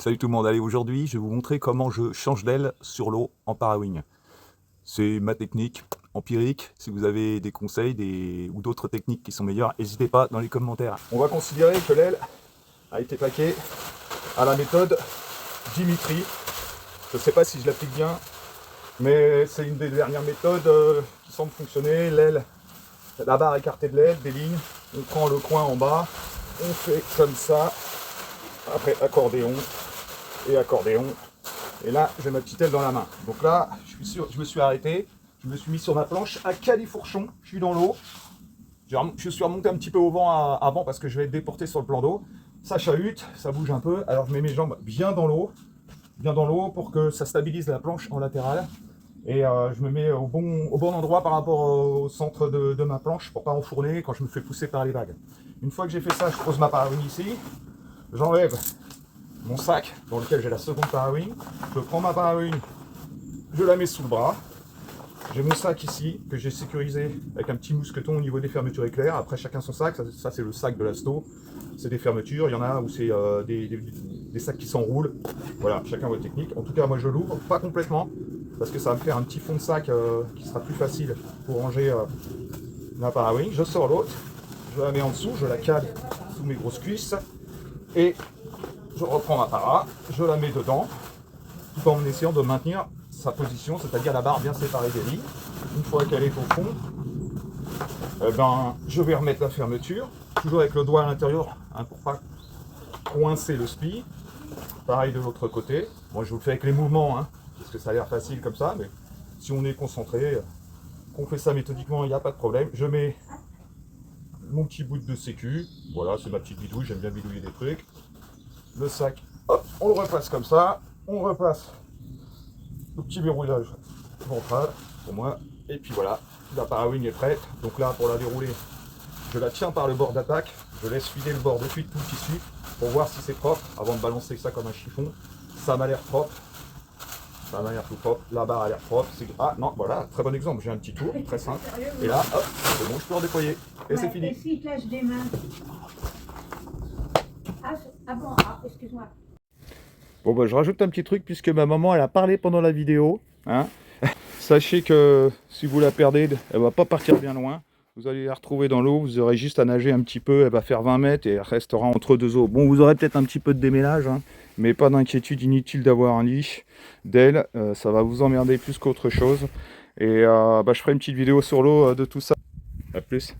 Salut tout le monde, allez aujourd'hui je vais vous montrer comment je change d'aile sur l'eau en parawing. C'est ma technique empirique, si vous avez des conseils ou d'autres techniques qui sont meilleures, n'hésitez pas dans les commentaires. On va considérer que l'aile a été plaquée à la méthode Dimitri. Je ne sais pas si je l'applique bien, mais c'est une des dernières méthodes qui semble fonctionner. L'aile, la barre écartée de l'aile, des lignes, on prend le coin en bas, on fait comme ça, après accordéon, et accordéon, et là j'ai ma petite aile dans la main. Donc là je me suis arrêté, je me suis mis sur ma planche à califourchon, je suis dans l'eau, je suis remonté un petit peu au vent avant parce que je vais être déporté sur le plan d'eau. Ça chahute, ça bouge un peu, alors je mets mes jambes bien dans l'eau pour que ça stabilise la planche en latéral, et je me mets au bon endroit par rapport au centre de ma planche pour pas enfourner quand je me fais pousser par les vagues. Une fois que j'ai fait ça, je pose ma parawing ici, j'enlève mon sac dans lequel j'ai la seconde parawing, je prends ma parawing, je la mets sous le bras, j'ai mon sac ici que j'ai sécurisé avec un petit mousqueton au niveau des fermetures éclair. Après chacun son sac, ça c'est le sac de l'asto, c'est des fermetures, il y en a où c'est des sacs qui s'enroulent, voilà, chacun votre technique. En tout cas moi je l'ouvre, pas complètement, parce que ça va me faire un petit fond de sac qui sera plus facile pour ranger ma parawing. Je sors l'autre, je la mets en dessous, je la cale sous mes grosses cuisses, et je reprends ma para, je la mets dedans, tout en essayant de maintenir sa position, c'est-à-dire la barre bien séparée des lignes. Une fois qu'elle est au fond, je vais remettre la fermeture, toujours avec le doigt à l'intérieur, hein, pour pas coincer le spi. Pareil de l'autre côté. Moi je vous le fais avec les mouvements, hein, parce que ça a l'air facile comme ça, mais si on est concentré, qu'on fait ça méthodiquement, il n'y a pas de problème. Je mets mon petit bout de sécu, voilà, c'est ma petite bidouille, j'aime bien bidouiller des trucs. Le sac, hop, on le repasse comme ça, on repasse le petit verrouillage ventral pour moi, et puis voilà, la parawing est prête. Donc là, pour la dérouler, je la tiens par le bord d'attaque, je laisse filer le bord dessus de tout le tissu pour voir si c'est propre avant de balancer ça comme un chiffon. Ça m'a l'air propre, ça m'a l'air tout propre, la barre a l'air propre. Ah non, voilà, très bon exemple, j'ai un petit tour, très simple, et là, hop, c'est bon, je peux redéployer, et c'est fini. Essuie-glace des mains. Ah bon, excuse-moi. Bon bah je rajoute un petit truc puisque ma maman elle a parlé pendant la vidéo, hein. Sachez que si vous la perdez, elle va pas partir bien loin. Vous allez la retrouver dans l'eau, vous aurez juste à nager un petit peu, elle va faire 20 mètres et elle restera entre deux eaux. Bon, vous aurez peut-être un petit peu de démêlage, hein, mais pas d'inquiétude, inutile d'avoir un lit d'elle, ça va vous emmerder plus qu'autre chose. Et je ferai une petite vidéo sur l'eau de tout ça. A plus.